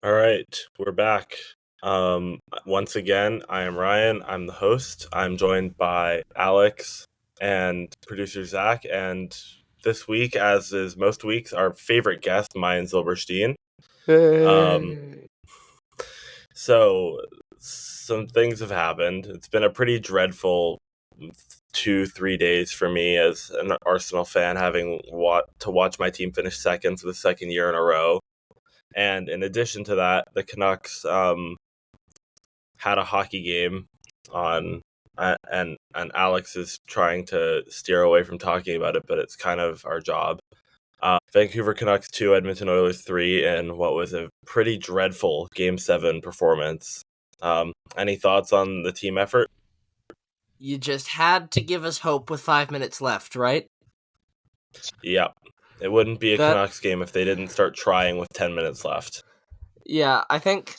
All right, we're back. Once again, I am Ryan. I'm the host. I'm joined by Alex and producer Zach. And this week, as is most weeks, our favorite guest, Maayan Zilbershtein. So, some things have happened. It's been a pretty dreadful 2-3 days for me as an Arsenal fan, having to watch my team finish second for the second year in a row. And in addition to that, the Canucks had a hockey game on, and Alex is trying to steer away from talking about it, but it's kind of our job. Vancouver Canucks 2, Edmonton Oilers 3, in what was a pretty dreadful Game 7 performance. Any thoughts on the team effort? You just had to give us hope with 5 minutes left, right? Yeah. It wouldn't be a Canucks game if they didn't start trying with 10 minutes left. Yeah, I think...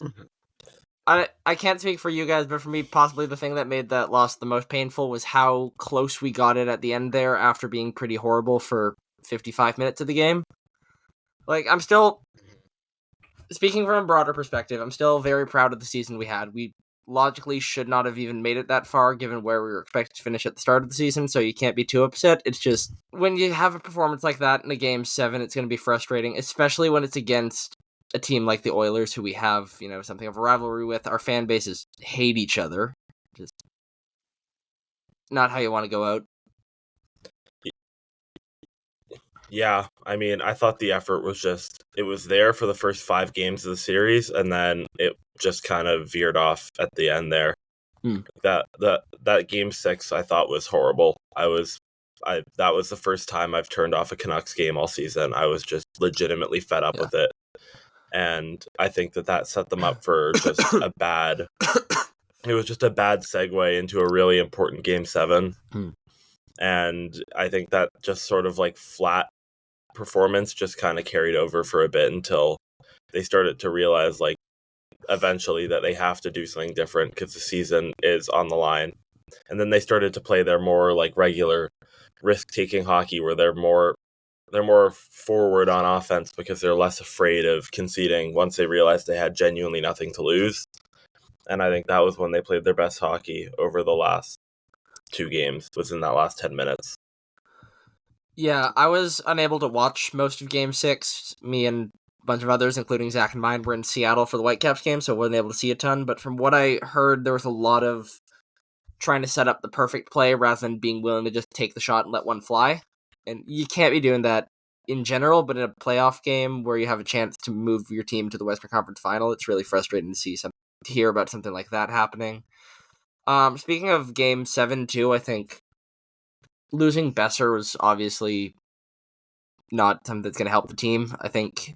I can't speak for you guys, but for me, possibly the thing that made that loss the most painful was how close we got it at the end there after being pretty horrible for 55 minutes of the game. Like, I'm still... Speaking from a broader perspective, I'm still very proud of the season we had. We logically should not have even made it that far, given where we were expected to finish at the start of the season, so you can't be too upset. It's just, when you have a performance like that in a Game 7, it's going to be frustrating, especially when it's against a team like the Oilers, who we have, something of a rivalry with. Our fan bases hate each other. Just not how you want to go out. Yeah, I mean, I thought the effort was it was there for the first 5 games of the series, and then it just kind of veered off at the end there. That Game 6 I thought was horrible. That was the first time I've turned off a Canucks game all season. I was just legitimately fed up with it. And I think that set them up for just it was just a bad segue into a really important Game 7. And I think that just sort of like flat performance just kind of carried over for a bit until they started to realize, like, eventually that they have to do something different because the season is on the line. And then they started to play their more like regular risk-taking hockey, where they're more forward on offense because they're less afraid of conceding once they realized they had genuinely nothing to lose. And I think that was when they played their best hockey over the last 2 games, was in that last 10 minutes. Yeah, I was unable to watch most of Game 6. Me and a bunch of others, including Zach and mine, were in Seattle for the Whitecaps game, so I wasn't able to see a ton. But from what I heard, there was a lot of trying to set up the perfect play rather than being willing to just take the shot and let one fly. And you can't be doing that in general, but in a playoff game where you have a chance to move your team to the Western Conference Final, it's really frustrating to hear about something like that happening. Speaking of Game 7 too, I think losing Besser was obviously not something that's going to help the team. I think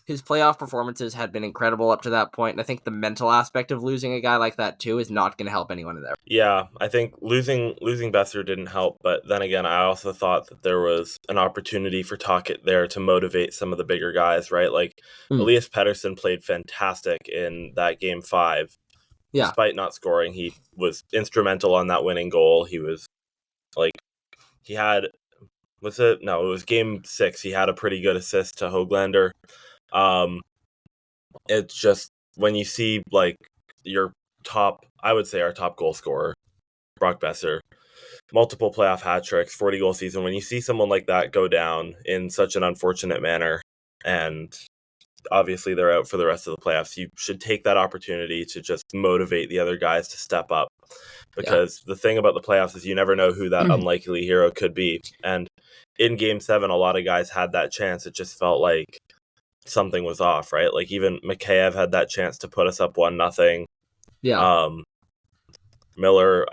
his playoff performances had been incredible up to that point, and I think the mental aspect of losing a guy like that too is not going to help anyone in there. Yeah, I think losing Besser didn't help, but then again, I also thought that there was an opportunity for Tocchet there to motivate some of the bigger guys, right? Like, Elias Pettersson played fantastic in that Game 5. Yeah. Despite not scoring, he was instrumental on that winning goal. He was, like, it was Game 6. He had a pretty good assist to Höglander. It's just, when you see, like, I would say our top goal scorer, Brock Besser, multiple playoff hat tricks, 40-goal season, when you see someone like that go down in such an unfortunate manner, and obviously they're out for the rest of the playoffs, you should take that opportunity to just motivate the other guys to step up. Because the thing about the playoffs is you never know who that unlikely hero could be. And in Game 7, a lot of guys had that chance. It just felt like something was off, right? Like, even Mikheyev had that chance to put us up 1-0. Yeah. Miller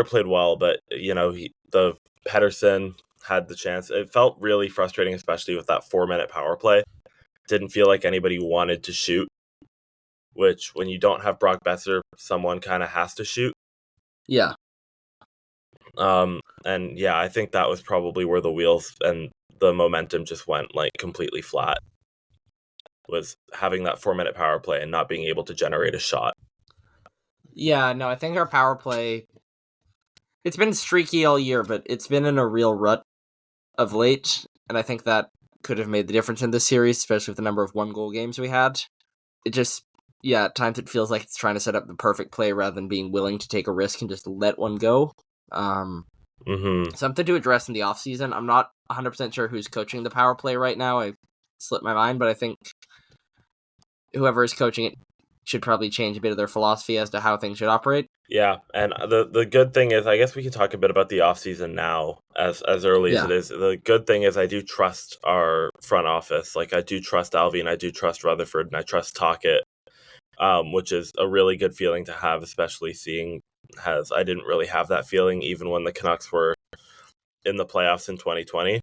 played well, but the Pettersson had the chance. It felt really frustrating, especially with that 4-minute power play. Didn't feel like anybody wanted to shoot, which, when you don't have Brock Besser, someone kind of has to shoot. Yeah. And yeah, I think that was probably where the wheels and the momentum just went, like, completely flat, was having that 4-minute power play and not being able to generate a shot. Yeah, no, I think our power play, it's been streaky all year, but it's been in a real rut of late, and I think that could have made the difference in this series, especially with the number of 1-goal games we had. it just, at times it feels like it's trying to set up the perfect play rather than being willing to take a risk and just let one go. Something to address in the offseason. I'm not 100% sure who's coaching the power play right now. I slipped my mind, but I think whoever is coaching it should probably change a bit of their philosophy as to how things should operate. Yeah, and the good thing is, I guess we can talk a bit about the offseason now, as early as it is. The good thing is I do trust our front office. Like, I do trust Alvey, and I do trust Rutherford, and I trust Tocchet, which is a really good feeling to have, especially seeing as I didn't really have that feeling even when the Canucks were in the playoffs in 2020.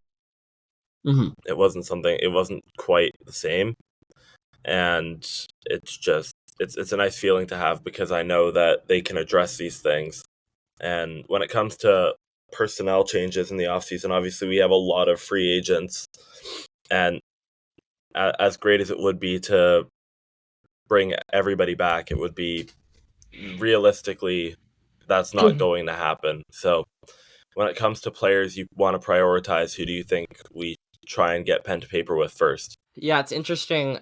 It wasn't quite the same. And it's just, it's a nice feeling to have because I know that they can address these things. And when it comes to personnel changes in the offseason, obviously we have a lot of free agents. And as great as it would be to bring everybody back, it would be realistically, that's not going to happen. So when it comes to players you want to prioritize, who do you think we try and get pen to paper with first? Yeah, it's interesting.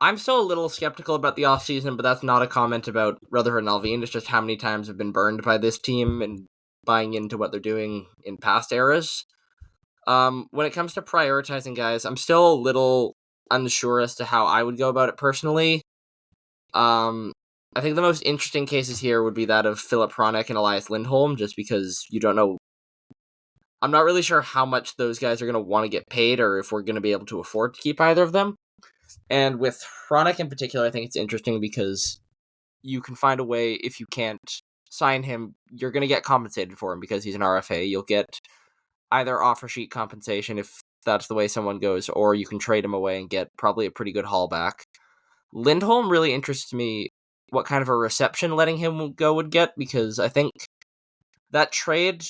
I'm still a little skeptical about the offseason, but that's not a comment about Rutherford and Alvin. It's just how many times I've been burned by this team and buying into what they're doing in past eras. When it comes to prioritizing guys, I'm still a little unsure as to how I would go about it personally. I think the most interesting cases here would be that of Filip Hronek and Elias Lindholm, just because you don't know. I'm not really sure how much those guys are going to want to get paid or if we're going to be able to afford to keep either of them. And with Hronek in particular, I think it's interesting because you can find a way, if you can't sign him, you're going to get compensated for him because he's an RFA. You'll get either offer sheet compensation if that's the way someone goes, or you can trade him away and get probably a pretty good haul back. Lindholm really interests me what kind of a reception letting him go would get, because I think that trade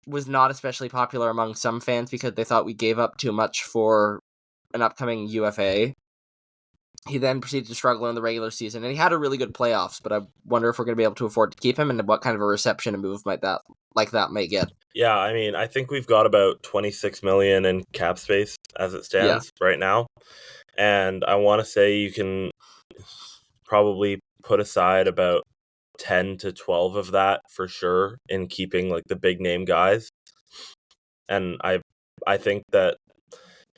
was not especially popular among some fans because they thought we gave up too much for an upcoming UFA. He then proceeded to struggle in the regular season, and he had a really good playoffs, but I wonder if we're going to be able to afford to keep him and what kind of a reception a move that may get. Yeah, I mean, I think we've got about $26 million in cap space as it stands right now. And I want to say you can probably put aside about 10 to 12 of that for sure in keeping like the big name guys. And I think that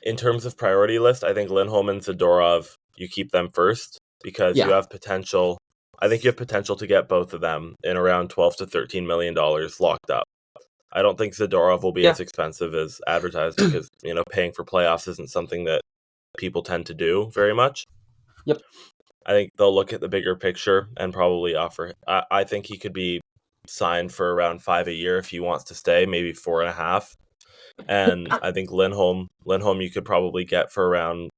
in terms of priority list, I think Lindholm and Zadorov, you keep them first because you have potential. I think you have potential to get both of them in around $12 to $13 million locked up. I don't think Zadorov will be as expensive as advertised because, paying for playoffs isn't something that people tend to do very much. Yep. I think they'll look at the bigger picture and probably offer. I think he could be signed for around $5 a year if he wants to stay, maybe $4.5. And I think Lindholm, you could probably get for around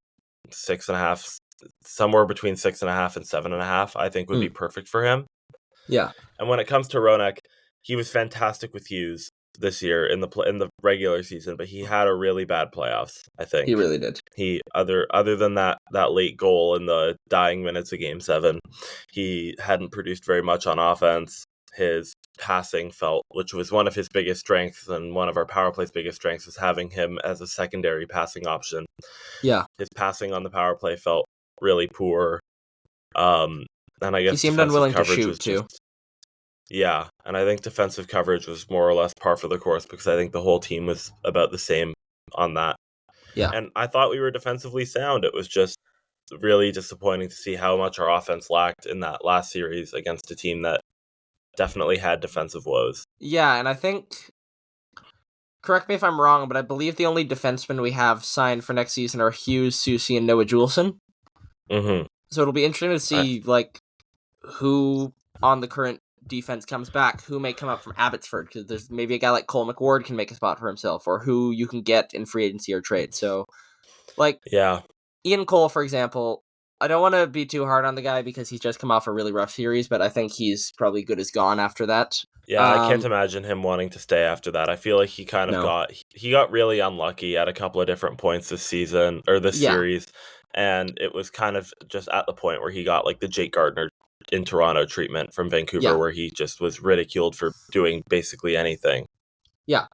6.5, somewhere between 6.5 and 7.5. I think would be perfect for him. Yeah. And when it comes to Hronek, he was fantastic with Hughes this year in the regular season, but he had a really bad playoffs. I think he really did. He other than that late goal in the dying minutes of Game 7, he hadn't produced very much on offense. His passing which was one of his biggest strengths, and one of our power play's biggest strengths was having him as a secondary passing option. Yeah, his passing on the power play felt really poor. And I guess he seemed unwilling to shoot too. Yeah, and I think defensive coverage was more or less par for the course because I think the whole team was about the same on that. Yeah. And I thought we were defensively sound. It was just really disappointing to see how much our offense lacked in that last series against a team that definitely had defensive woes. Yeah, and I think, correct me if I'm wrong, but I believe the only defensemen we have signed for next season are Hughes, Susie, and Noah Juleson. Mm-hmm. So it'll be interesting to see who on the current defense comes back, who may come up from Abbotsford, because there's maybe a guy like Cole McWard can make a spot for himself, or who you can get in free agency or trade. So, Ian Cole, for example, I don't want to be too hard on the guy because he's just come off a really rough series, but I think he's probably good as gone after that. Yeah, I can't imagine him wanting to stay after that. I feel like he kind of got really unlucky at a couple of different points this season, or this series, and it was kind of just at the point where he got like the Jake Gardner in Toronto treatment from Vancouver, where he just was ridiculed for doing basically anything. Yeah.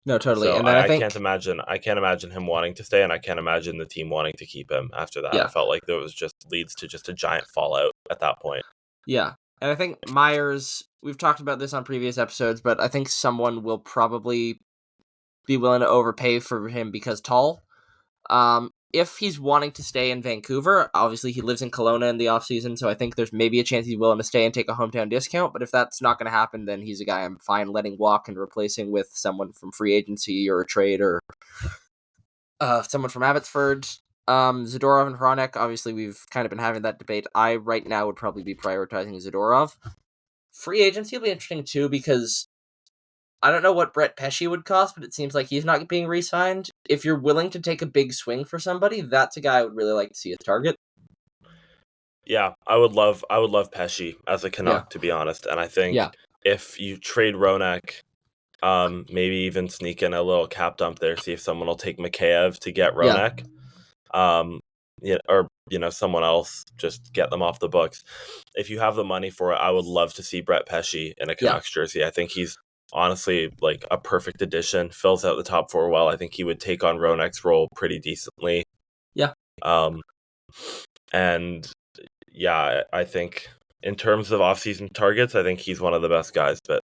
No, totally. So And then I think can't imagine him wanting to stay, and I can't imagine the team wanting to keep him after that. Yeah. I felt like there was leads to just a giant fallout at that point. Yeah. And I think Myers, we've talked about this on previous episodes, but I think someone will probably be willing to overpay for him because tall. If he's wanting to stay in Vancouver, obviously he lives in Kelowna in the offseason, so I think there's maybe a chance he's willing to stay and take a hometown discount, but if that's not going to happen, then he's a guy I'm fine letting walk and replacing with someone from free agency or a trade or someone from Abbotsford. Zadorov and Hronek, obviously we've kind of been having that debate. I right now would probably be prioritizing Zadorov. Free agency will be interesting too because I don't know what Brett Pesce would cost, but it seems like he's not being re-signed. If you're willing to take a big swing for somebody, that's a guy I would really like to see as target. Yeah, I would love Pesce as a Canuck, to be honest. And I think if you trade Hronek, maybe even sneak in a little cap dump there, see if someone will take Mikheyev to get Hronek. Or someone else, just get them off the books. If you have the money for it, I would love to see Brett Pesce in a Canucks jersey. I think he's honestly like a perfect addition, fills out the top four well. I think he would take on Hronek's role pretty decently. Yeah. And yeah, I think in terms of off-season targets, I think he's one of the best guys. But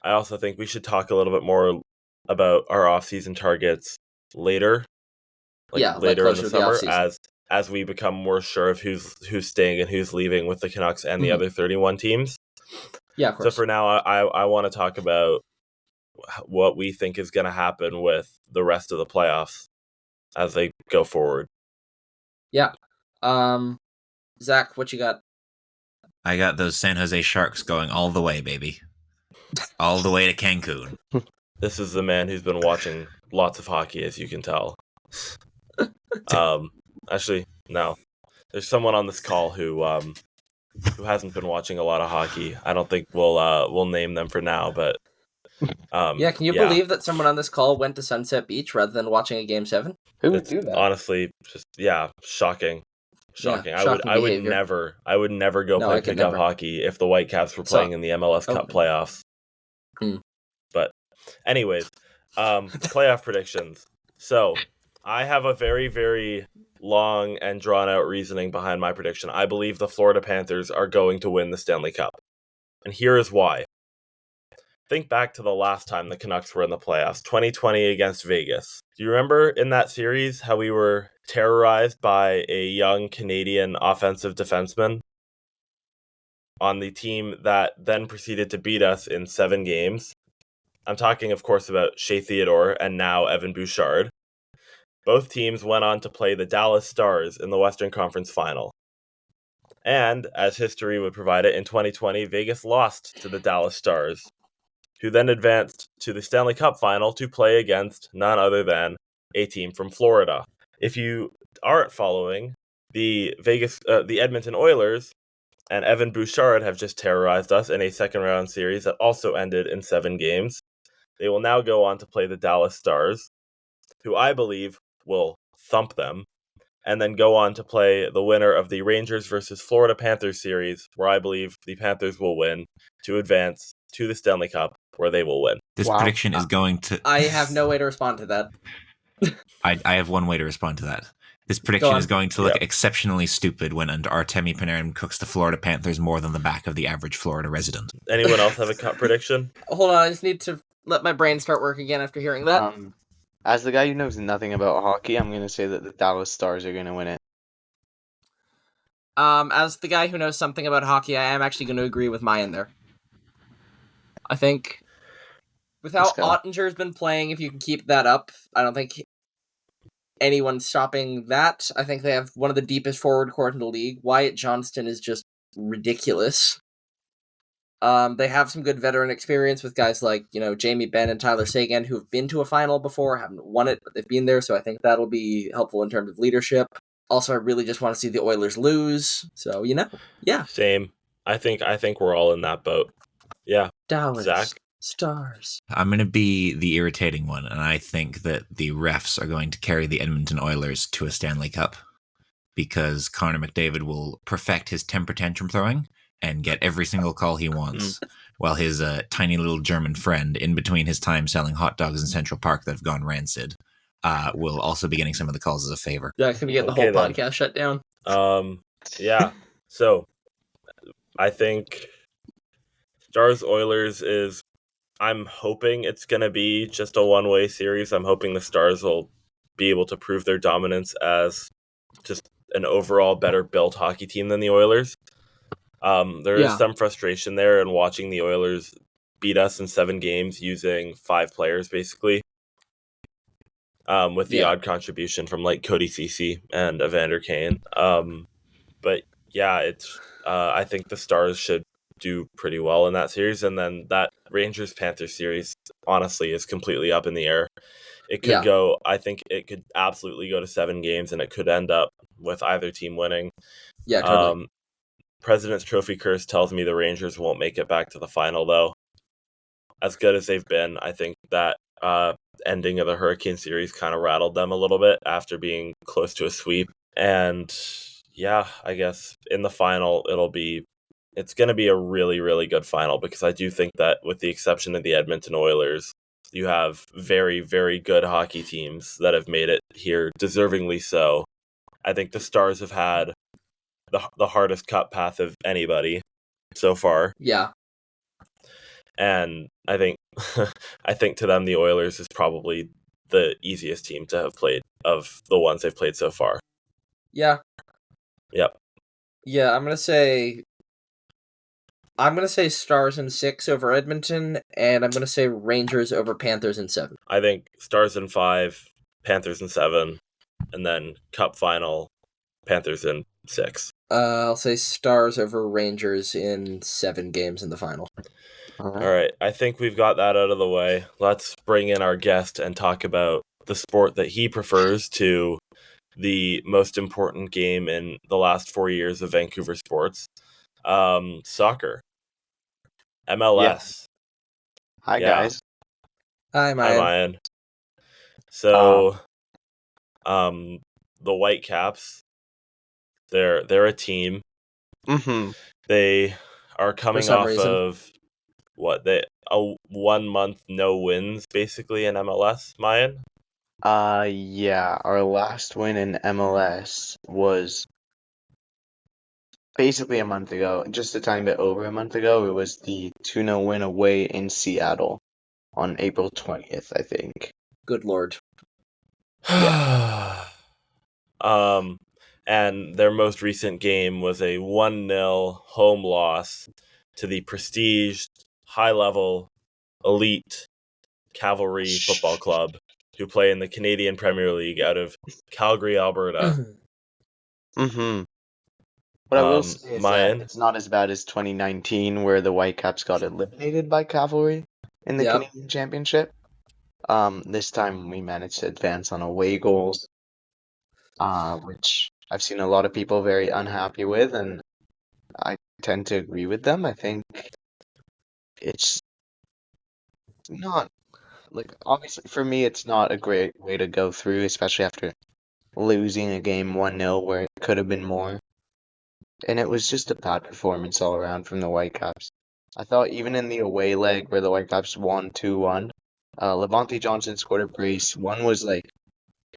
I also think we should talk a little bit more about our off-season targets later. Later in the summer, as we become more sure of who's staying and who's leaving with the Canucks and the other 31 teams. Yeah, of course. So for now, I want to talk about what we think is going to happen with the rest of the playoffs as they go forward. Yeah. Zach, what you got? I got those San Jose Sharks going all the way, baby. All the way to Cancun. This is the man who's been watching lots of hockey, as you can tell. Actually, no. There's someone on this call who hasn't been watching a lot of hockey. I don't think we'll name them for now, but can you believe that someone on this call went to Sunset Beach rather than watching a Game 7? Who would do that? Honestly, just shocking. Shocking. Yeah, I would never go play pickup hockey if the Whitecaps were playing in the MLS Cup playoffs. But anyways, playoff predictions. So I have a very, very long and drawn out reasoning behind my prediction. I believe the Florida Panthers are going to win the Stanley Cup. And here is why. Think back to the last time the Canucks were in the playoffs, 2020 against Vegas. Do you remember in that series how we were terrorized by a young Canadian offensive defenseman on the team that then proceeded to beat us in 7 games? I'm talking, of course, about Shea Theodore and now Evan Bouchard. Both teams went on to play the Dallas Stars in the Western Conference Final. And, as history would provide it, in 2020, Vegas lost to the Dallas Stars, who then advanced to the Stanley Cup Final to play against none other than a team from Florida. If you aren't following, the Edmonton Oilers and Evan Bouchard have just terrorized us in a second-round series that also ended in 7 games. They will now go on to play the Dallas Stars, who I believe will thump them, and then go on to play the winner of the Rangers versus Florida Panthers series, where I believe the Panthers will win to advance to the Stanley Cup, where they will win. This prediction is going to... I have no way to respond to that. I have one way to respond to that. This prediction is going to look exceptionally stupid when under Artemi Panarin cooks the Florida Panthers more than the back of the average Florida resident. Anyone else have a cup prediction? Hold on, I just need to let my brain start working again after hearing that. As the guy who knows nothing about hockey, I'm going to say that the Dallas Stars are going to win it. As the guy who knows something about hockey, I am actually going to agree with Maayan there. I think with how Ottinger's been playing, if you can keep that up, I don't think anyone's stopping that. I think they have one of the deepest forward court in the league. Wyatt Johnston is just ridiculous. They have some good veteran experience with guys like, Jamie Benn and Tyler Seguin, who have been to a final before, haven't won it, but they've been there, so I think that'll be helpful in terms of leadership. Also, I really just want to see the Oilers lose, so, yeah. Same. I think we're all in that boat. Yeah. Dallas Zach? Stars. I'm going to be the irritating one, and I think that the refs are going to carry the Edmonton Oilers to a Stanley Cup because Connor McDavid will perfect his temper tantrum throwing and get every single call he wants, while his tiny little German friend, in between his time selling hot dogs in Central Park that have gone rancid, will also be getting some of the calls as a favor. Yeah, can we get the whole podcast shut down? Yeah. So I think Stars Oilers is. I'm hoping it's going to be just a one-way series. I'm hoping the Stars will be able to prove their dominance as just an overall better built hockey team than the Oilers. There is some frustration there in watching the Oilers beat us in 7 games using 5 players, basically, with the odd contribution from like Cody Ceci and Evander Kane. But yeah, it's. I think the Stars should do pretty well in that series, and then that Rangers-Panthers series, honestly, is completely up in the air. It could go. I think it could absolutely go to 7 games, and it could end up with either team winning. Yeah, totally. President's Trophy curse tells me the Rangers won't make it back to the final, though. As good as they've been, I think that ending of the Hurricane series kind of rattled them a little bit after being close to a sweep. And yeah, I guess in the final, it's going to be a really, really good final, because I do think that with the exception of the Edmonton Oilers, you have very, very good hockey teams that have made it here, deservingly so. I think the Stars have had the hardest cup path of anybody so far. Yeah. And I think to them, the Oilers is probably the easiest team to have played of the ones they've played so far. Yeah. Yep. Yeah, I'm gonna say Stars in 6 over Edmonton, and I'm gonna say Rangers over Panthers in 7. I think Stars in 5, Panthers in 7, and then Cup final, Panthers in 6. I'll say Stars over Rangers in 7 games in the final. All right. I think we've got that out of the way. Let's bring in our guest and talk about the sport that he prefers to the most important game in the last 4 years of Vancouver sports. Soccer. MLS. Yeah. Hi, guys. Hi, Maayan. Hi, Maayan. So, the Whitecaps, they're a team. Mm-hmm. They are coming off of 1 month no wins basically in MLS, Maayan? Yeah, our last win in MLS was basically a month ago, just a tiny bit over a month ago. It was the 2-0 win away in Seattle on April 20th, I think. Good lord. Yeah. And their most recent game was a 1-0 home loss to the prestiged, high-level, elite Cavalry Football Club, who play in the Canadian Premier League out of Calgary, Alberta. Mm-hmm. What I will say is Maayan? that it's not as bad as 2019, where the Whitecaps got eliminated by Cavalry in the Canadian Championship. This time we managed to advance on away goals, which I've seen a lot of people very unhappy with, and I tend to agree with them. I think it's not, like, obviously for me, it's not a great way to go through, especially after losing a game 1-0 where it could have been more. And it was just a bad performance all around from the Whitecaps. I thought even in the away leg where the Whitecaps won 2-1, Levante Johnson scored a brace. One was like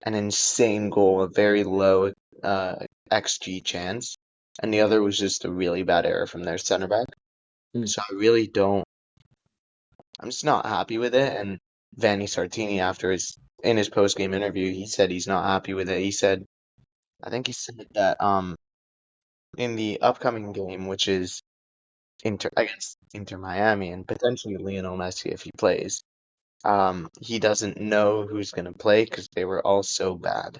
an insane goal, a very low XG chance, and the other was just a really bad error from their center back. So I'm just not happy with it. And Vanni Sartini, in his post-game interview, he said he's not happy with it. I think he said that in the upcoming game, which is against Inter Miami and potentially Lionel Messi if he plays, he doesn't know who's going to play because they were all so bad.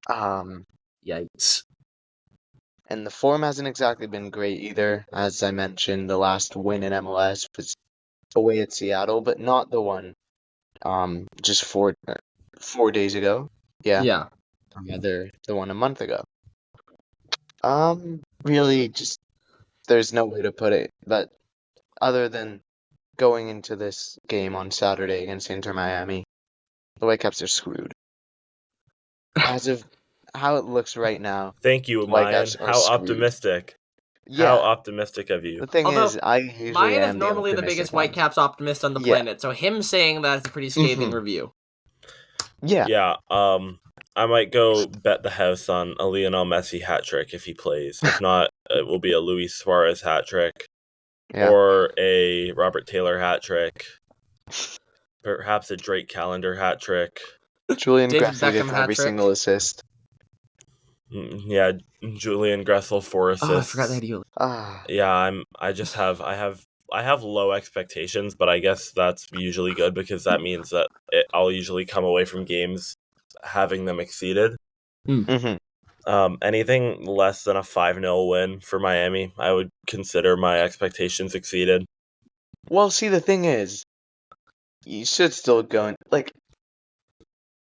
Yikes. And the form hasn't exactly been great either. As I mentioned, the last win in MLS was away at Seattle, but not the one just 4 days ago. Yeah. Rather, the one a month ago. Really, just there's no way to put it, but other than going into this game on Saturday against Inter Miami, the Whitecaps are screwed. As of how it looks right now, Thank you, the Whitecaps Maayan. are How screwed. optimistic. How Yeah. optimistic of you. The thing Although, is, I usually Maayan is am normally the optimistic biggest one. Whitecaps optimist on the planet, so him saying that is a pretty scathing review. Yeah. Yeah, I might go bet the house on a Lionel Messi hat trick if he plays. If not, it will be a Luis Suarez hat trick or a Robert Taylor hat trick. Perhaps a Drake Calendar hat trick. Julian David Gressel Beckham gets every hat-trick. single assist. Yeah, Julian Gressel 4 assists. Oh, I forgot they had Usyk. Yeah, I have low expectations, but I guess that's usually good because that means that I'll usually come away from games having them exceeded. Anything less than a 5-0 win for Miami, I would consider my expectations exceeded. Well, see, the thing is, you should still go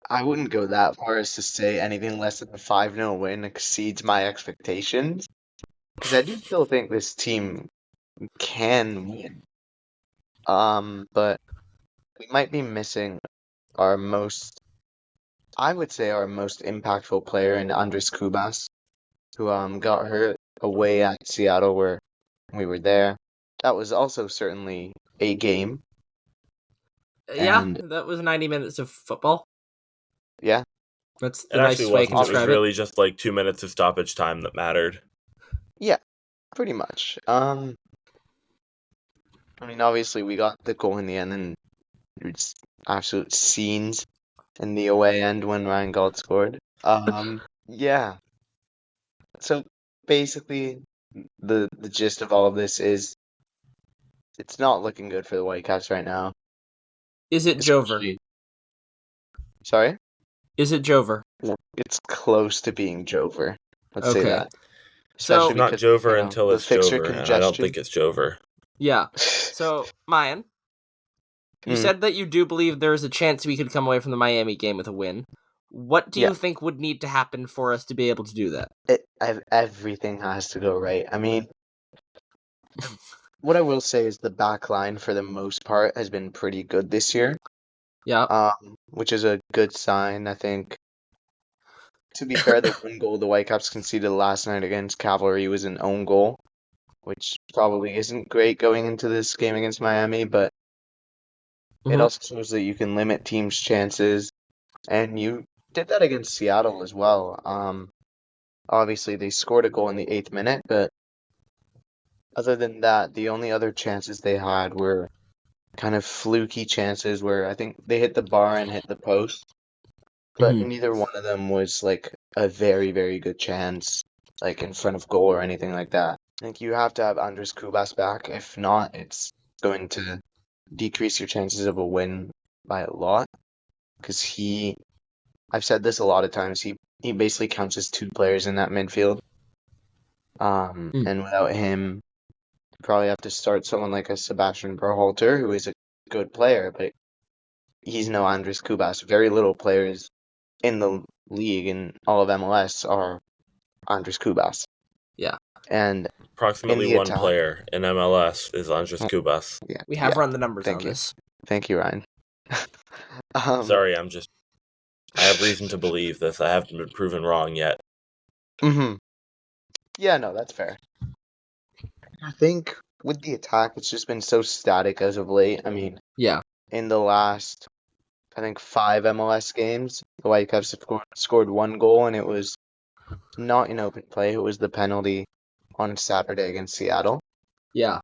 I wouldn't go that far as to say anything less than a 5-0 win exceeds my expectations, because I do still think this team can win. But we might be missing our most impactful player in Andres Kubas, who got hurt away at Seattle where we were there. That was also certainly a game. Yeah, And that was 90 minutes of football. yeah. That's It the nicest way I can wasn't. It was describe really just like 2 minutes of stoppage time that mattered. Yeah, pretty much. I mean, obviously we got the goal in the end, and it's absolute scenes in the away end when Ryan Gault scored. Yeah. So basically, the gist of all of this is it's not looking good for the Whitecaps right now. Is it Jover? Sorry? Is it Jover? It's close to being Jover. Let's say that. So, it's not Jover until it's fixture Jover, and I don't think it's Jover. Yeah. So, Maayan, you said that you do believe there is a chance we could come away from the Miami game with a win. What do you think would need to happen for us to be able to do that? Everything has to go right. I mean, what I will say is the back line, for the most part, has been pretty good this year. Yeah. Which is a good sign, I think. To be fair, the one goal the Whitecaps conceded last night against Cavalry was an own goal, which probably isn't great going into this game against Miami, but it also shows that you can limit teams' chances, and you did that against Seattle as well. Obviously, they scored a goal in the 8th minute, but other than that, the only other chances they had were kind of fluky chances where I think they hit the bar and hit the post, but neither one of them was like a very, very good chance, like in front of goal or anything like that. I think you have to have Andres Kubas back. If not, it's going to decrease your chances of a win by a lot. Because I've said this a lot of times, he basically counts as 2 players in that midfield. And without him, you probably have to start someone like a Sebastian Berhalter, who is a good player, but he's no Andres Kubas. Very little players in the league and all of MLS are Andres Kubas. Yeah. And approximately one player in MLS is Andres Kubas. Yeah. We have run the numbers on this. Thank you, Ryan. Sorry, I have reason to believe this. I haven't been proven wrong yet. Yeah, no, that's fair. I think with the attack, it's just been so static as of late. I mean, in the last, I think, 5 MLS games, the Whitecaps have scored 1 goal, and it was not in open play. It was the penalty on Saturday against Seattle. Yeah.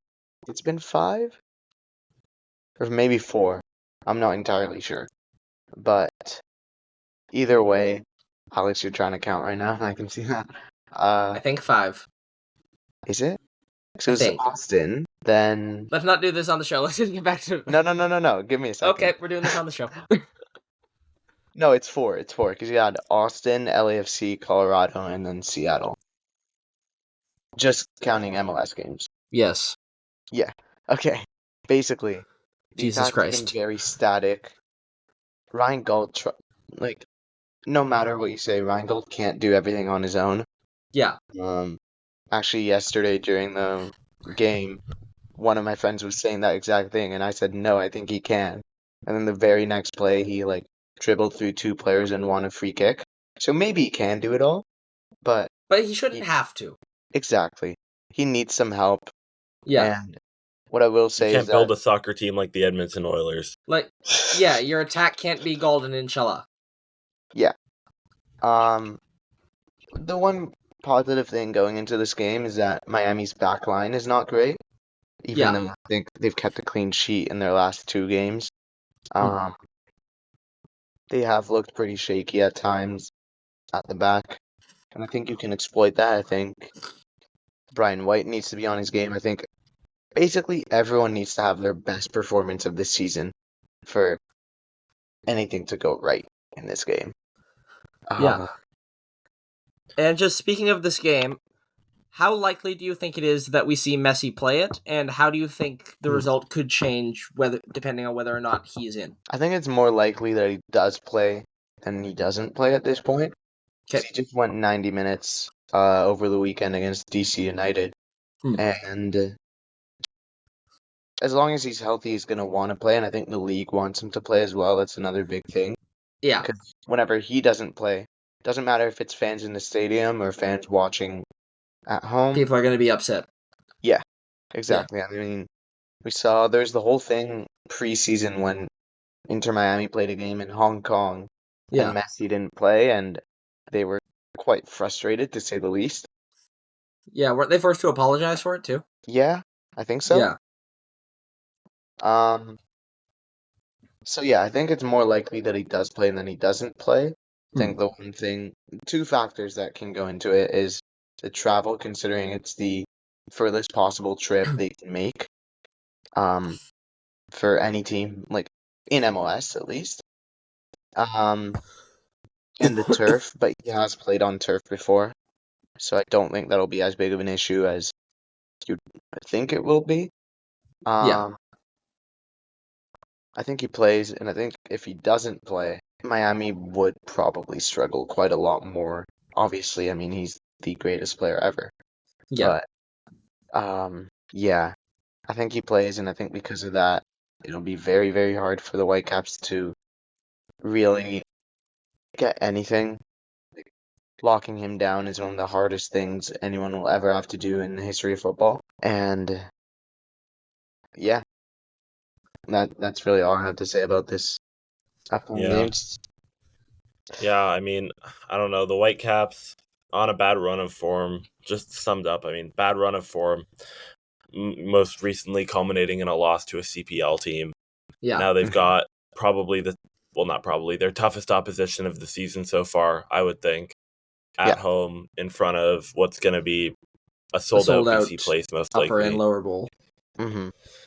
It's been 5? Or maybe 4. I'm not entirely sure. But either way, Alex, you're trying to count right now. I can see that. I think 5. Is it? So it's Austin, then... Let's not do this on the show. Let's just get back to... No. Give me a second. Okay, we're doing this on the show. No, it's 4. It's 4, because you had Austin, LAFC, Colorado, and then Seattle. Just counting MLS games. Yes. Yeah. Okay. Basically, the Jesus attack has Christ. been very static. Ryan Gault, no matter what you say, Ryan Gault can't do everything on his own. Yeah. Actually, yesterday during the game, one of my friends was saying that exact thing, and I said, no, I think he can. And then the very next play, he dribbled through 2 players and won a free kick. So maybe he can do it all, but he shouldn't have to. Exactly. he needs some help. Yeah. And what I will You say can't is build that a soccer team like the Edmonton Oilers. Like, yeah, your attack can't be golden, inshallah. yeah. The one positive thing going into this game is that Miami's back line is not great, even though I think they've kept a clean sheet in their last 2 games. They have looked pretty shaky at times at the back, and I think you can exploit that. I think Brian White needs to be on his game. I think basically everyone needs to have their best performance of this season for anything to go right in this game. Yeah. And just speaking of this game, how likely do you think it is that we see Messi play it, and how do you think the result could change depending on whether or not he's in? I think it's more likely that he does play than he doesn't play at this point. Okay. He just went 90 minutes over the weekend against DC United, and as long as he's healthy, he's going to want to play, and I think the league wants him to play as well. That's another big thing. Yeah. Because whenever he doesn't play, doesn't matter if it's fans in the stadium or fans watching at home. People are going to be upset. Yeah, exactly. Yeah. I mean, we saw there's the whole thing preseason when Inter Miami played a game in Hong Kong and Messi didn't play, and they were quite frustrated, to say the least. Yeah, weren't they forced to apologize for it, too? Yeah, I think so. Yeah. So yeah, I think it's more likely that he does play than he doesn't play. I think the one thing, 2 factors that can go into it is the travel, considering it's the furthest possible trip they can make for any team, like in MLS at least. And the turf, but he has played on turf before, so I don't think that'll be as big of an issue as you think it will be. I think he plays, and I think if he doesn't play, Miami would probably struggle quite a lot more. Obviously, I mean, he's the greatest player ever. Yeah. But, yeah, I think he plays, and I think because of that, it'll be very, very hard for the Whitecaps to really get anything. Locking him down is one of the hardest things anyone will ever have to do in the history of football. And, yeah, that's really all I have to say about this upcoming games. Yeah, I mean, I don't know. The Whitecaps on a bad run of form, just summed up. I mean, bad run of form, most recently culminating in a loss to a CPL team. Yeah. Now they've got their toughest opposition of the season so far, I would think, at home in front of what's going to be a sold out BC place, most likely. Upper and lower bowl.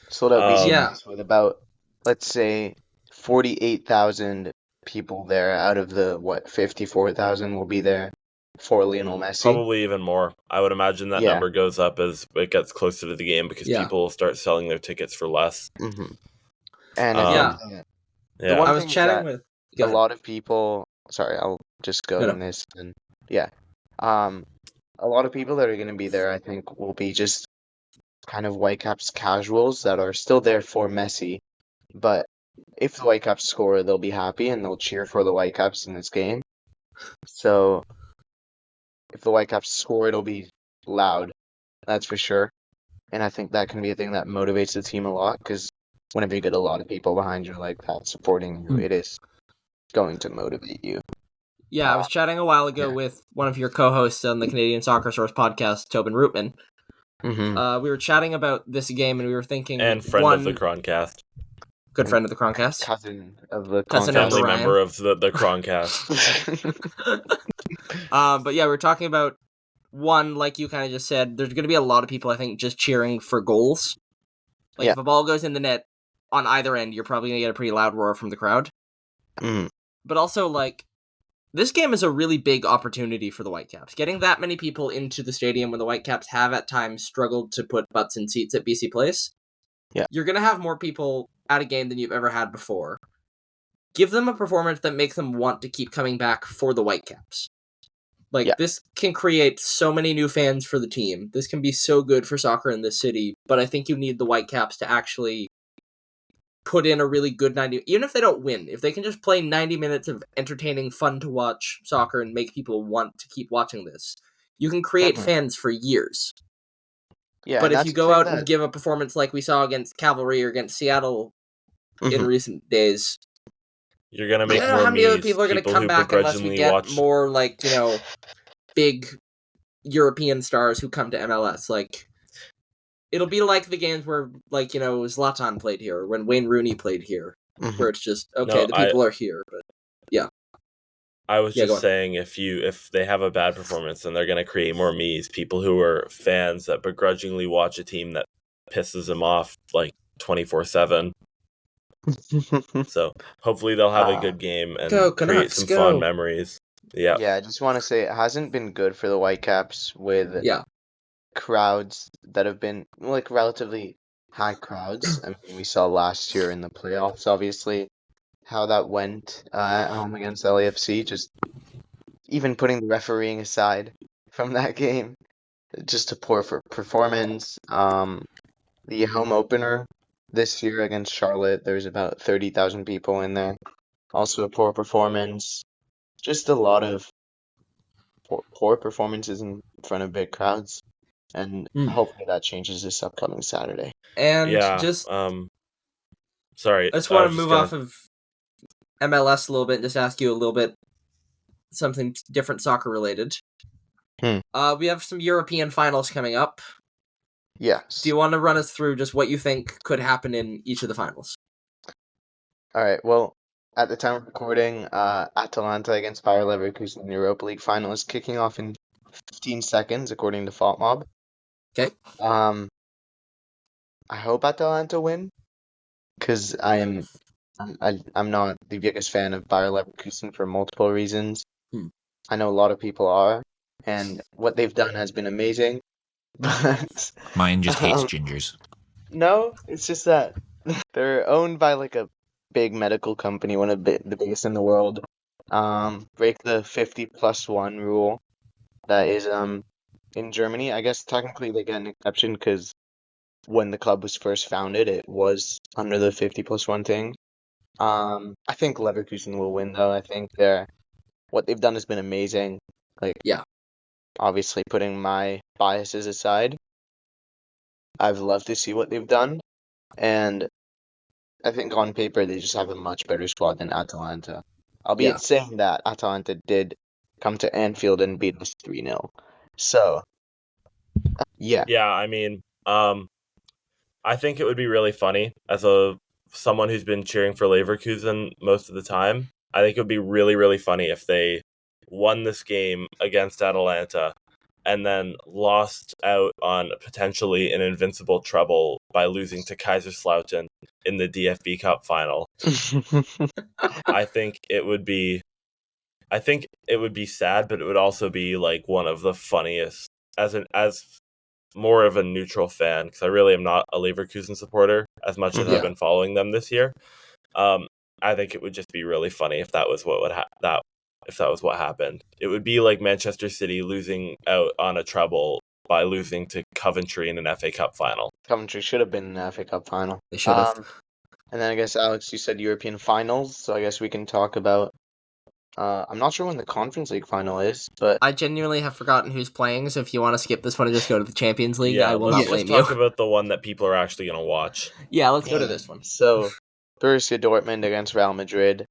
Sold out BC place with about, let's say, 48,000 people there out of the 54,000 will be there for Lionel Messi. Probably even more. I would imagine that number goes up as it gets closer to the game because people will start selling their tickets for less. And I think the one thing is that a lot of people. Sorry, I'll just go in this. And a lot of people that are going to be there, I think, will be just kind of Whitecaps casuals that are still there for Messi, but if the Whitecaps score, they'll be happy and they'll cheer for the Whitecaps in this game. So if the Whitecaps score, it'll be loud, that's for sure. And I think that can be a thing that motivates the team a lot, because whenever you get a lot of people behind you like that supporting you, it is going to motivate you. Yeah, I was chatting a while ago with one of your co-hosts on the Canadian Soccer Source podcast, Tobin Rootman. We were chatting about this game, and we were thinking... And friend of the Chroncast. Good friend of the Chroncast. Cousin of the Cousin family of member of the Chroncast. But yeah, we were talking about, one, like you kind of just said, there's going to be a lot of people, I think, just cheering for goals. Like, if a ball goes in the net on either end, you're probably going to get a pretty loud roar from the crowd. But also, like, this game is a really big opportunity for the Whitecaps. Getting that many people into the stadium when the Whitecaps have at times struggled to put butts in seats at BC Place. You're going to have more people at a game than you've ever had before. Give them a performance that makes them want to keep coming back for the Whitecaps. This can create so many new fans for the team. This can be so good for soccer in this city, but I think you need the Whitecaps to actually put in a really good 90... Even if they don't win, if they can just play 90 minutes of entertaining, fun-to-watch soccer and make people want to keep watching this, you can create fans for years. Yeah, but and if that's you the go thing out that and give a performance like we saw against Cavalry or against Seattle in Mhm. recent days, You're gonna I make don't know more how many other me's. people are going to come Who back unless we begrudgingly get watch. more big European stars who come to MLS. Like, it'll be like the games where Zlatan played here, or when Wayne Rooney played here, where it's just No, the people are here. But yeah, I was go just on. saying if they have a bad performance, then they're gonna create more me's. People who are fans that begrudgingly watch a team that pisses them off 24/7. So hopefully they'll have a good game and Go create Canucks, some go! fun memories. Yeah. Yeah, I just want to say it hasn't been good for the Whitecaps with Yeah, crowds that have been like relatively high crowds. I mean, we saw last year in the playoffs, obviously, how that went at home against LAFC. Just even putting the refereeing aside from that game, just a poor performance. The home opener this year against Charlotte, there's about 30,000 people in there. Also a poor performance. Just a lot of poor performances in front of big crowds. And hopefully that changes this upcoming Saturday. and Yeah. Sorry. I just I want was to just move gonna off of MLS a little bit and just ask you a little bit something different soccer related. We have some European finals coming up. Yes. Do you want to run us through just what you think could happen in each of the finals? All right. Well, at the time of recording, Atalanta against Bayer Leverkusen in the Europa League final is kicking off in 15 seconds, according to Fault Mob. Okay. I hope Atalanta win, because I'm not the biggest fan of Bayer Leverkusen for multiple reasons. I know a lot of people are, and what they've done has been amazing. But Mine just hates gingers. no, it's just that they're owned by like a big medical company, one of the biggest in the world. Break the 50+1 rule that is in Germany. I guess technically they get an exception because when the club was first founded, it was under the 50+1 thing. I think Leverkusen will win though. I think what they've done has been amazing. Like, yeah, obviously putting my biases aside, I've loved to see what they've done, and I think on paper they just have a much better squad than Atalanta. Albeit saying that, Atalanta did come to Anfield and beat us 3-0. So, yeah. Yeah, I mean, I think it would be really funny as someone who's been cheering for Leverkusen most of the time. I think it would be really, really funny if they won this game against Atalanta and then lost out on potentially an invincible treble by losing to Kaiserslautern in the DFB Cup final. I think it would be sad, but it would also be like one of the funniest as more of a neutral fan, because I really am not a Leverkusen supporter as much as I've been following them this year. I think it would just be really funny if that was what happened. It would be like Manchester City losing out on a treble by losing to Coventry in an FA Cup final. Coventry should have been in the FA Cup final. They should have. And then I guess, Alex, you said European finals, so I guess we can talk about I'm not sure when the Conference League final is, but I genuinely have forgotten who's playing, so if you want to skip this one and just go to the Champions League, I will not blame you. Let's talk about the one that people are actually going to watch. Yeah, let's go to this one. So, Borussia Dortmund against Real Madrid.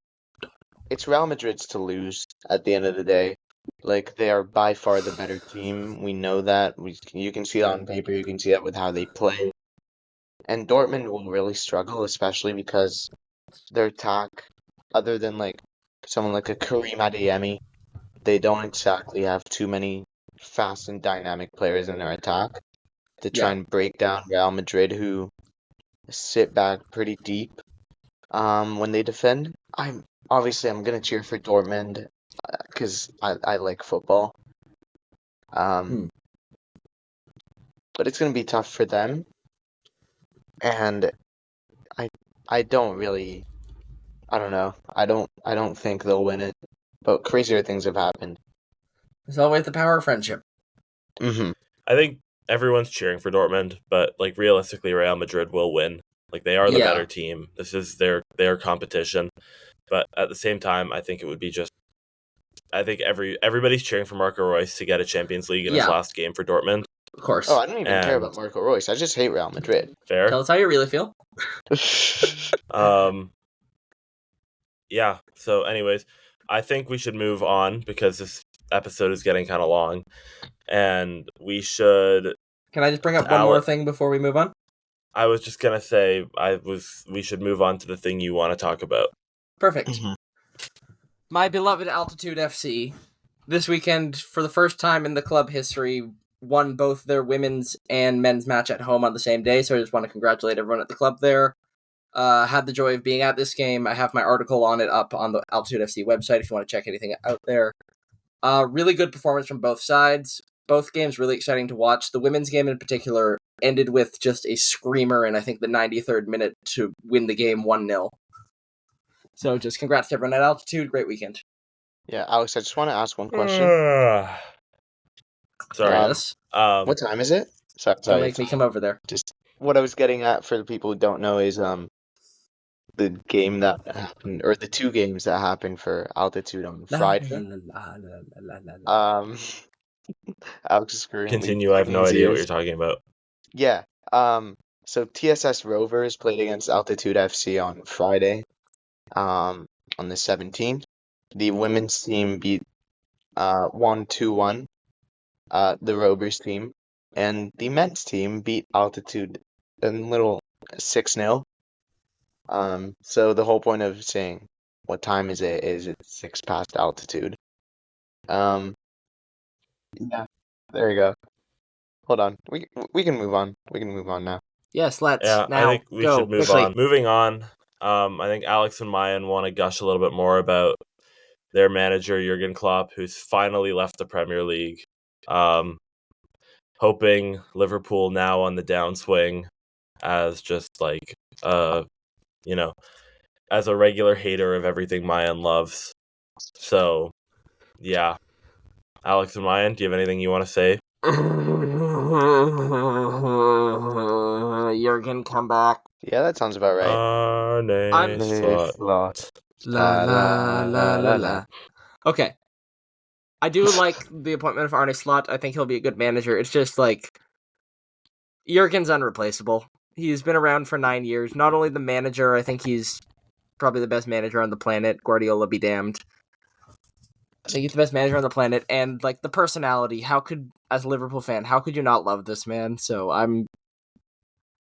It's Real Madrid's to lose at the end of the day. Like, they are by far the better team. We know that. You can see that on paper. You can see that with how they play. And Dortmund will really struggle, especially because their attack, other than like someone like a Karim Adeyemi, they don't exactly have too many fast and dynamic players in their attack to try and break down Real Madrid, who sit back pretty deep when they defend. I'm gonna cheer for Dortmund because I like football. But it's gonna be tough for them, and I don't really, I don't know. I don't think they'll win it, but crazier things have happened. There's always the power of friendship. Mm-hmm. I think everyone's cheering for Dortmund, but like realistically, Real Madrid will win. Like, they are the better team. This is their competition. But at the same time, I think it would be just. I think everybody's cheering for Marco Reus to get a Champions League in his last game for Dortmund. Of course. Oh, I don't even care about Marco Reus. I just hate Real Madrid. Fair. Tell us how you really feel. Yeah. So, anyways, I think we should move on because this episode is getting kind of long, and we should. Can I just bring up one more thing before we move on? I was just gonna say we should move on to the thing you want to talk about. Perfect. Mm-hmm. My beloved Altitude FC this weekend, for the first time in the club history, won both their women's and men's match at home on the same day. So I just want to congratulate everyone at the club there. Had the joy of being at this game. I have my article on it up on the Altitude FC website if you want to check anything out there. Really good performance from both sides. Both games really exciting to watch. The women's game in particular ended with just a screamer in, I think, the 93rd minute to win the game 1-0. So just congrats to everyone at Altitude. Great weekend. Yeah, Alex, I just want to ask one question. Sorry. Yes. What time is it? Sorry. Don't make me come over there. Just what I was getting at for the people who don't know is the game that happened, or the two games that happened for Altitude on Friday. Alex is currently continue. I have no idea what you're talking about. Yeah. So TSS Rovers played against Altitude FC on Friday. On the 17th, the women's team beat 1-2-1 the Rovers team, and the men's team beat Altitude a little 6-0. So the whole point of saying what time is it is it's 6 past Altitude. Yeah, there you go. Hold on, we can move on. We can move on now. Yes, let's. Yeah, now, I think we should move on. Moving on. I think Alex and Maayan want to gush a little bit more about their manager Jurgen Klopp, who's finally left the Premier League. Hoping Liverpool now on the downswing, as just like as a regular hater of everything Maayan loves. So, yeah. Alex and Maayan, do you have anything you want to say? Jurgen, come back. Yeah, that sounds about right. Arne Slot. La la la la la. Okay. I do like the appointment of Arne Slot. I think he'll be a good manager. It's just like Jurgen's unreplaceable. He's been around for 9 years. Not only the manager, I think he's probably the best manager on the planet. Guardiola be damned. I think he's the best manager on the planet, and like the personality. As a Liverpool fan, how could you not love this man? So I'm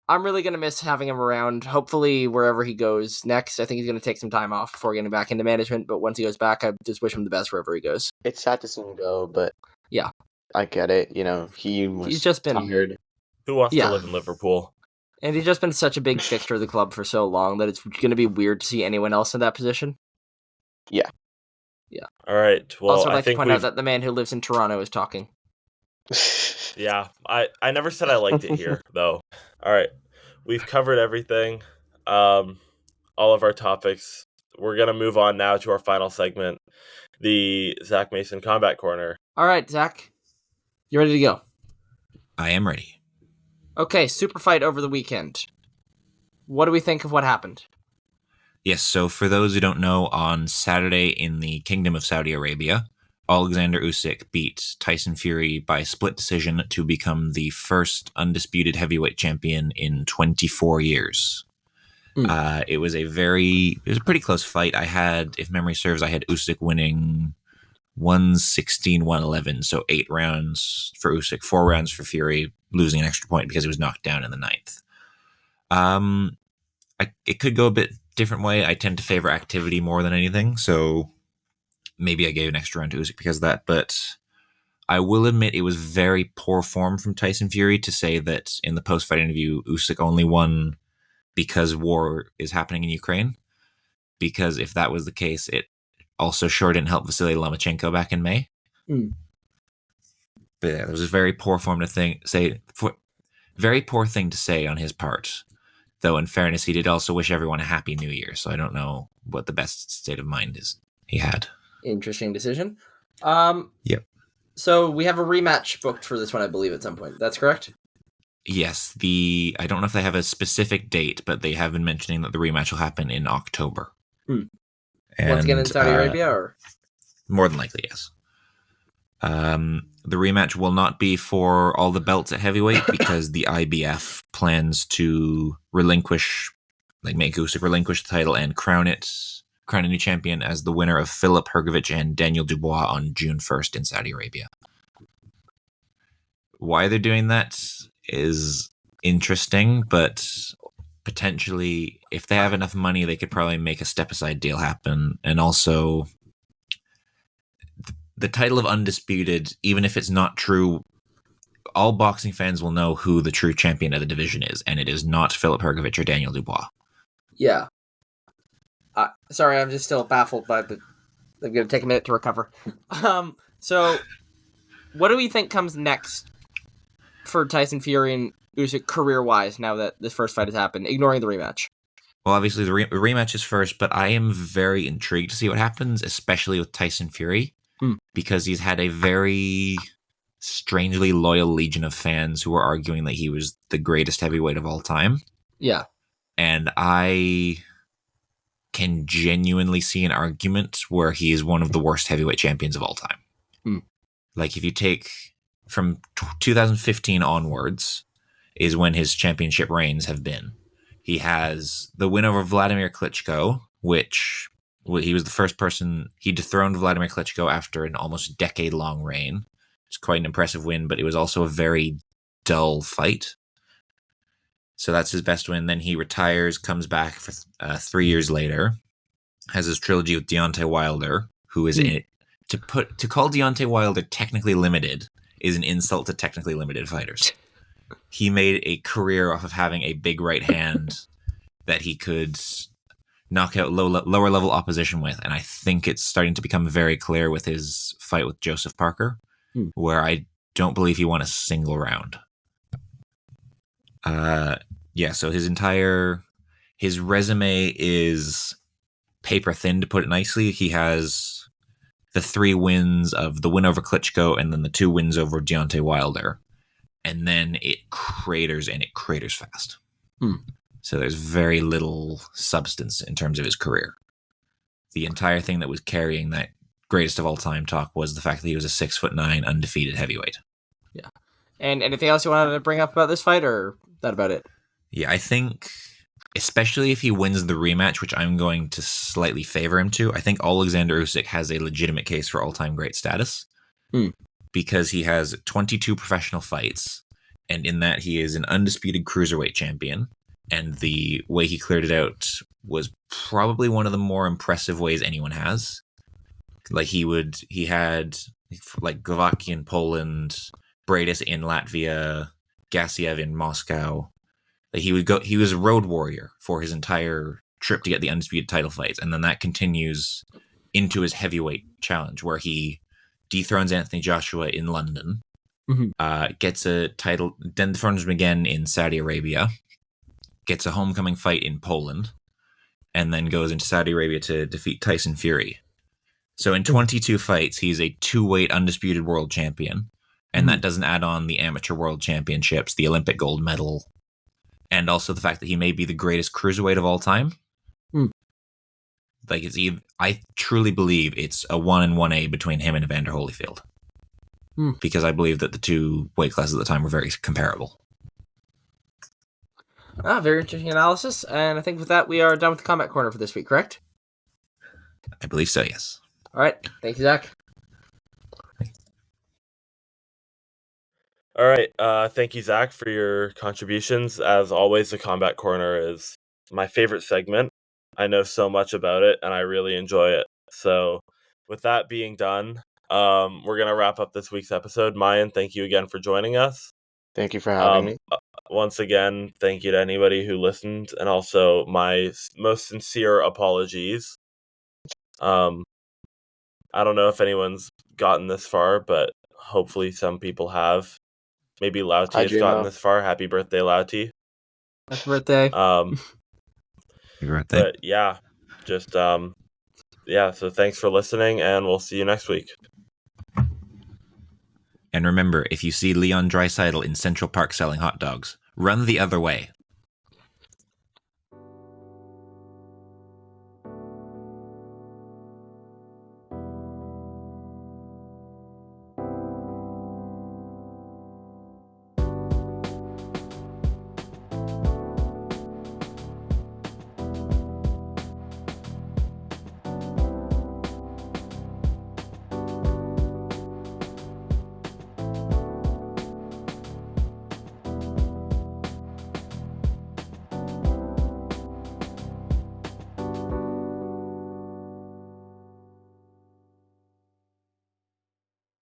really gonna miss having him around. Hopefully, wherever he goes next, I think he's gonna take some time off before getting back into management. But once he goes back, I just wish him the best wherever he goes. It's sad to see him go, but yeah, I get it. He's just been tired. Who wants to live in Liverpool? And he's just been such a big fixture of the club for so long that it's gonna be weird to see anyone else in that position. Yeah. Yeah. All right. Well, also, I'd like to point out that the man who lives in Toronto is talking. Yeah, I never said I liked it here, though. All right, we've covered everything, all of our topics. We're gonna move on now to our final segment, the Zach Mason Combat Corner. All right, Zach, you ready to go? I am ready. Okay, super fight over the weekend. What do we think of what happened? Yes, so for those who don't know, on Saturday in the Kingdom of Saudi Arabia, Oleksandr Usyk beat Tyson Fury by split decision to become the first undisputed heavyweight champion in 24 years. It was a pretty close fight. I had, if memory serves, Usyk winning 116-111, so 8 rounds for Usyk, 4 rounds for Fury, losing an extra point because he was knocked down in the 9th. It could go a bit different way. I tend to favor activity more than anything, so maybe I gave an extra round to Usyk because of that, but I will admit it was very poor form from Tyson Fury to say that in the post-fight interview, Usyk only won because war is happening in Ukraine, because if that was the case, it also sure didn't help Vasily Lomachenko back in May. But yeah, it was a very poor very poor thing to say on his part. Though, in fairness, he did also wish everyone a happy new year, so I don't know what the best state of mind is he had. Interesting decision. Yep. So we have a rematch booked for this one, I believe, at some point. That's correct? Yes. I don't know if they have a specific date, but they have been mentioning that the rematch will happen in October. And, once again in Saudi Arabia, or? More than likely, yes. The rematch will not be for all the belts at heavyweight because the IBF plans to make Usyk relinquish the title and crown a new champion as the winner of Filip Hrgović and Daniel Dubois on June 1st in Saudi Arabia. Why they're doing that is interesting, but potentially, if they have enough money, they could probably make a step-aside deal happen. And also, the title of Undisputed, even if it's not true, all boxing fans will know who the true champion of the division is, and it is not Filip Hrgović or Daniel Dubois. Yeah. Sorry, I'm just still baffled by the... I'm going to take a minute to recover. So, what do we think comes next for Tyson Fury and Usyk career-wise now that this first fight has happened, ignoring the rematch? Well, obviously, the rematch is first, but I am very intrigued to see what happens, especially with Tyson Fury, because he's had a very strangely loyal legion of fans who are arguing that he was the greatest heavyweight of all time. Yeah. And I can genuinely see an argument where he is one of the worst heavyweight champions of all time. Like, if you take from 2015 onwards is when his championship reigns have been. He has the win over Vladimir Klitschko, which he was the first person, he dethroned Vladimir Klitschko after an almost decade-long reign. It's quite an impressive win, but it was also a very dull fight. So that's his best win. Then he retires, comes back for 3 years later, has his trilogy with Deontay Wilder, who is in it. To call Deontay Wilder technically limited is an insult to technically limited fighters. He made a career off of having a big right hand that he could knock out lower level opposition with, and I think it's starting to become very clear with his fight with Joseph Parker, where I don't believe he won a single round. So his resume is paper thin, to put it nicely. He has the 3 wins of the win over Klitschko and then the 2 wins over Deontay Wilder. And then it craters, and it craters fast. So there's very little substance in terms of his career. The entire thing that was carrying that greatest of all time talk was the fact that he was a 6'9" undefeated heavyweight. Yeah. And anything else you wanted to bring up about this fight, or is that about it? Yeah, I think, especially if he wins the rematch, which I'm going to slightly favor him to, I think Oleksandr Usyk has a legitimate case for all-time great status. Because he has 22 professional fights, and in that he is an undisputed cruiserweight champion, and the way he cleared it out was probably one of the more impressive ways anyone has. Like, he had like Gavaki in Poland, Bradis in Latvia, Gassiev in Moscow. Like, he was a road warrior for his entire trip to get the undisputed title fights, and then that continues into his heavyweight challenge, where he dethrones Anthony Joshua in London, gets a title, then dethrones him again in Saudi Arabia, gets a homecoming fight in Poland, and then goes into Saudi Arabia to defeat Tyson Fury. So in 22 fights, he's a 2-weight undisputed world champion, and that doesn't add on the amateur world championships, the Olympic gold medal, and also the fact that he may be the greatest cruiserweight of all time. Like, I truly believe it's a 1 and 1A between him and Evander Holyfield. Because I believe that the 2 weight classes at the time were very comparable. Very interesting analysis, and I think with that we are done with the Combat Corner for this week, correct? I believe so, yes. All right, thank you, Zach. All right, thank you, Zach, for your contributions. As always, the Combat Corner is my favorite segment. I know so much about it, and I really enjoy it. So, with that being done, we're going to wrap up this week's episode. Maayan, thank you again for joining us. Thank you for having me. Once again, thank you to anybody who listened, and also my most sincere apologies. I don't know if anyone's gotten this far, but hopefully some people have. Maybe Lauti has gotten this far. Happy birthday, Lauti. Happy birthday. Happy birthday. But yeah, just so thanks for listening, and we'll see you next week. And remember, if you see Leon Draisaitl in Central Park selling hot dogs, run the other way.